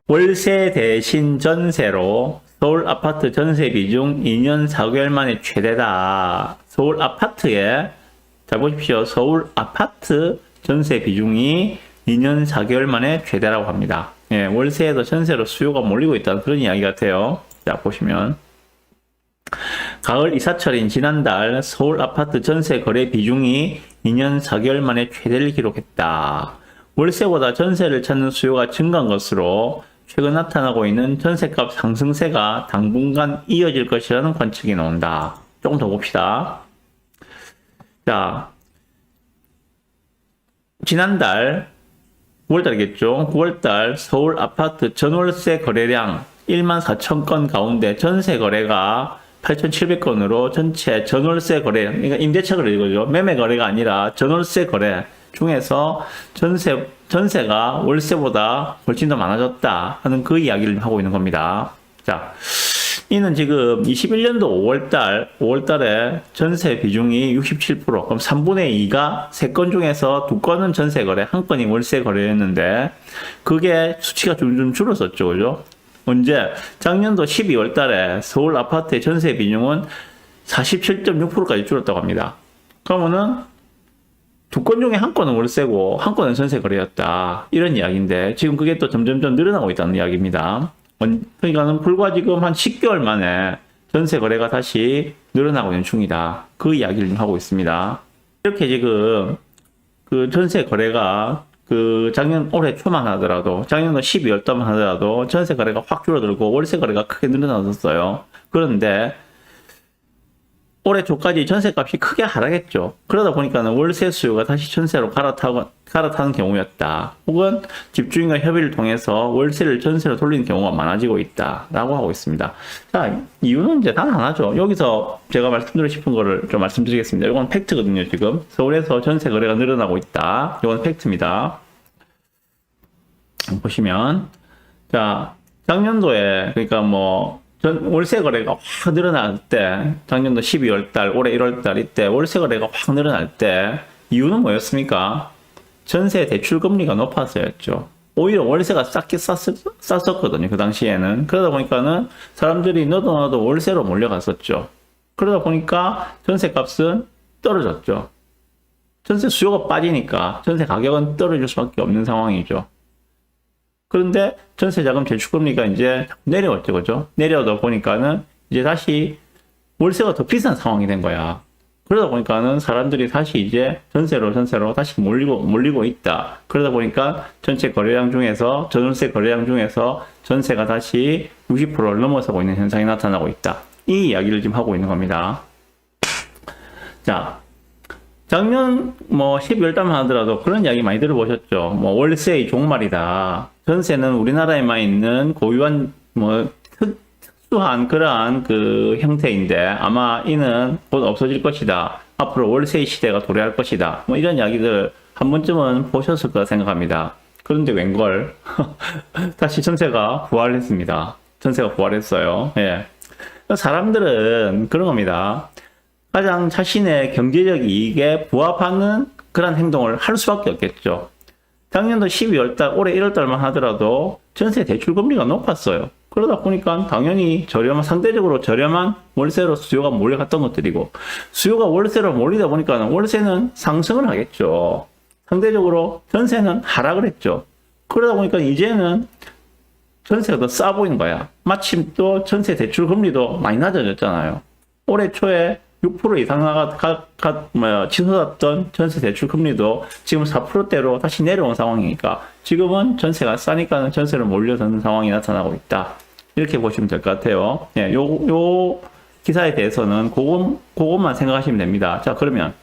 월세 대신 전세로 서울 아파트 전세 비중 2년 4개월 만에 최대다. 서울 아파트에, 잘 보십시오. 서울 아파트 전세 비중이 2년 4개월 만에 최대라고 합니다. 예, 월세에서 전세로 수요가 몰리고 있다는 그런 이야기 같아요. 자, 보시면. 가을 이사철인 지난달 서울 아파트 전세 거래 비중이 2년 4개월 만에 최대를 기록했다. 월세보다 전세를 찾는 수요가 증가한 것으로 최근 나타나고 있는 전세값 상승세가 당분간 이어질 것이라는 관측이 나온다. 조금 더 봅시다. 자, 지난달 9월달이겠죠. 9월달 서울 아파트 전월세 거래량 1만 4천 건 가운데 전세 거래가 8,700건으로 전체 전월세 거래, 그러니까 임대차 거래 이거죠. 매매 거래가 아니라 전월세 거래 중에서 전세가 월세보다 훨씬 더 많아졌다 하는 그 이야기를 하고 있는 겁니다. 자, 이는 지금 21년도 5월달에 전세 비중이 67%, 그럼 3분의 2가 3건 중에서 2건은 전세 거래, 1건이 월세 거래였는데, 그게 수치가 좀 줄었었죠, 그죠? 언제? 작년도 12월 달에 서울 아파트의 전세 비중은 47.6%까지 줄었다고 합니다. 그러면은 2건 중에 1건은 월세고 1건은 전세 거래였다. 이런 이야기인데 지금 그게 또 점점점 늘어나고 있다는 이야기입니다. 그러니까는 불과 지금 한 10개월 만에 전세 거래가 다시 늘어나고 있는 중이다. 그 이야기를 좀 하고 있습니다. 이렇게 지금 그 전세 거래가 올해 초만 하더라도, 작년도 12월 달만 하더라도 전세 거래가 확 줄어들고 월세 거래가 크게 늘어났었어요. 그런데 올해 초까지 전세값이 크게 하락했죠. 그러다 보니까는 월세 수요가 다시 전세로 갈아타는 경우였다. 혹은 집주인과 협의를 통해서 월세를 전세로 돌리는 경우가 많아지고 있다라고 하고 있습니다. 자, 이유는 이제 단 하나죠. 여기서 제가 말씀드리고 싶은 거를 좀 말씀드리겠습니다. 이건 팩트거든요, 지금. 서울에서 전세 거래가 늘어나고 있다. 이건 팩트입니다. 보시면, 자, 작년도에, 그러니까 월세 거래가 확 늘어날 때, 작년도 12월 달, 올해 1월 달 이때 월세 거래가 확 늘어날 때, 이유는 뭐였습니까? 전세 대출 금리가 높아서였죠. 오히려 월세가 쌌었거든요, 그 당시에는. 그러다 보니까는 사람들이 너도 월세로 몰려갔었죠. 그러다 보니까 전세 값은 떨어졌죠. 전세 수요가 빠지니까 전세 가격은 떨어질 수밖에 없는 상황이죠. 그런데 전세자금 대출금리가 이제 내려왔죠, 그죠? 내려오다 보니까는 이제 다시 월세가 더 비싼 상황이 된 거야. 그러다 보니까는 사람들이 다시 이제 전세로 다시 몰리고 있다. 그러다 보니까 전체 거래량 중에서, 전월세 거래량 중에서 전세가 다시 60%를 넘어서고 있는 현상이 나타나고 있다. 이 이야기를 지금 하고 있는 겁니다. 자, 작년 12월 달만 하더라도 그런 이야기 많이 들어보셨죠. 월세의 종말이다. 전세는 우리나라에만 있는 고유한 특수한 그러한 그 형태인데 아마 이는 곧 없어질 것이다. 앞으로 월세의 시대가 도래할 것이다. 이런 이야기들 한 번쯤은 보셨을 거라 생각합니다. 그런데 웬걸 다시 전세가 부활했습니다. 전세가 부활했어요. 예. 사람들은 그런 겁니다. 가장 자신의 경제적 이익에 부합하는 그런 행동을 할 수밖에 없겠죠. 작년도 12월 달, 올해 1월 달만 하더라도 전세 대출 금리가 높았어요. 그러다 보니까 당연히 상대적으로 저렴한 월세로 수요가 몰려갔던 것들이고, 수요가 월세로 몰리다 보니까 월세는 상승을 하겠죠. 상대적으로 전세는 하락을 했죠. 그러다 보니까 이제는 전세가 더 싸 보이는 거야. 마침 또 전세 대출 금리도 많이 낮아졌잖아요. 올해 초에 6% 이상 치솟았던 전세 대출 금리도 지금 4%대로 다시 내려온 상황이니까 지금은 전세가 싸니까 전세로 몰려드는 상황이 나타나고 있다. 이렇게 보시면 될 것 같아요. 예, 요 기사에 대해서는 그것만 생각하시면 됩니다. 자, 그러면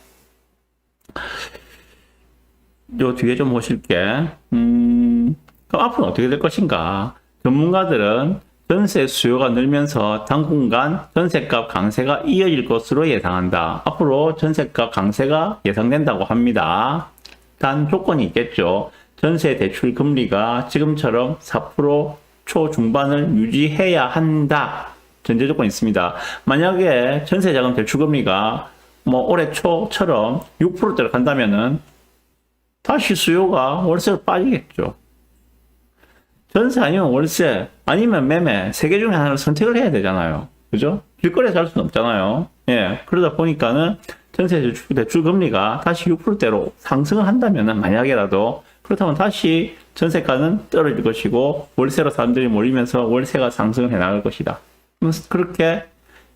요 뒤에 좀 보실게. 그럼 앞으로 어떻게 될 것인가? 전문가들은 전세 수요가 늘면서 당분간 전세값 강세가 이어질 것으로 예상한다. 앞으로 전세값 강세가 예상된다고 합니다. 단 조건이 있겠죠. 전세 대출 금리가 지금처럼 4% 초중반을 유지해야 한다. 전제 조건이 있습니다. 만약에 전세자금 대출 금리가 올해 초처럼 6%대로 간다면은 다시 수요가 월세로 빠지겠죠. 전세 아니면 월세 아니면 매매 세 개 중에 하나를 선택을 해야 되잖아요. 그죠? 길거리에 살 수는 없잖아요. 예. 그러다 보니까는 전세 대출 금리가 다시 6%대로 상승을 한다면은 만약에라도 그렇다면 다시 전세가는 떨어질 것이고 월세로 사람들이 몰리면서 월세가 상승을 해 나갈 것이다. 그렇게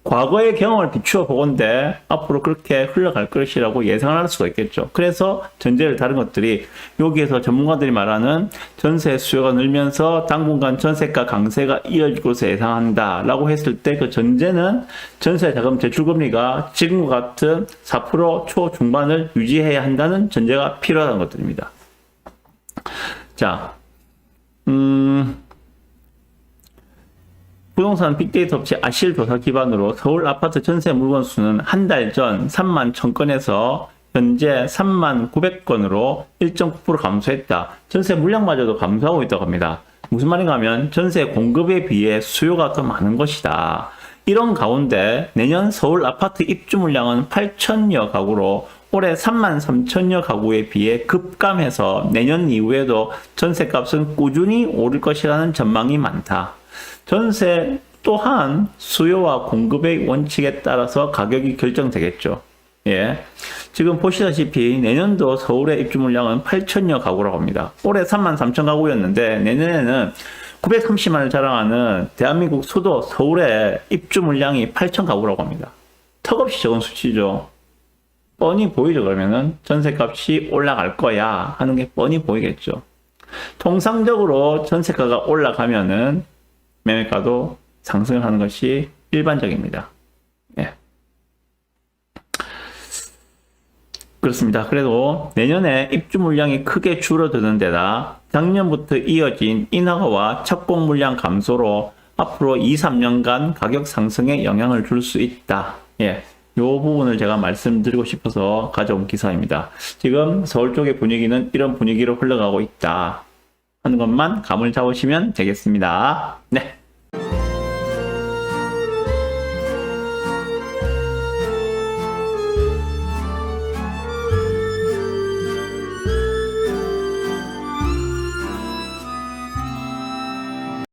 과거의 경험을 비추어 보건대 앞으로 그렇게 흘러갈 것이라고 예상을 할 수가 있겠죠. 그래서 전제를 다른 것들이 여기에서 전문가들이 말하는 전세 수요가 늘면서 당분간 전세가 강세가 이어질 것을 예상한다 라고 했을 때 그 전제는 전세 자금 대출 금리가 지금과 같은 4% 초중반을 유지해야 한다는 전제가 필요한 것들입니다. 자, 부동산 빅데이터 업체 아실 조사 기반으로 서울 아파트 전세 물건 수는 한 달 전 3만 1000건에서 현재 3만 900건으로 1.9% 감소했다. 전세 물량마저도 감소하고 있다고 합니다. 무슨 말인가 하면 전세 공급에 비해 수요가 더 많은 것이다. 이런 가운데 내년 서울 아파트 입주 물량은 8천여 가구로 올해 3만 3천여 가구에 비해 급감해서 내년 이후에도 전세값은 꾸준히 오를 것이라는 전망이 많다. 전세 또한 수요와 공급의 원칙에 따라서 가격이 결정되겠죠. 예. 지금 보시다시피 내년도 서울의 입주 물량은 8천여 가구라고 합니다. 올해 3만 3천 가구였는데 내년에는 930만을 자랑하는 대한민국 수도 서울의 입주 물량이 8천 가구라고 합니다. 턱없이 적은 수치죠. 뻔히 보이죠. 그러면은 전세값이 올라갈 거야 하는 게 뻔히 보이겠죠. 통상적으로 전세가가 올라가면은 매매가도 상승을 하는 것이 일반적입니다. 예. 그렇습니다. 그래도 내년에 입주 물량이 크게 줄어드는 데다 작년부터 이어진 인하가와 착공 물량 감소로 앞으로 2, 3년간 가격 상승에 영향을 줄 수 있다. 예. 요 부분을 제가 말씀드리고 싶어서 가져온 기사입니다. 지금 서울 쪽의 분위기는 이런 분위기로 흘러가고 있다 하는 것만 감을 잡으시면 되겠습니다. 네.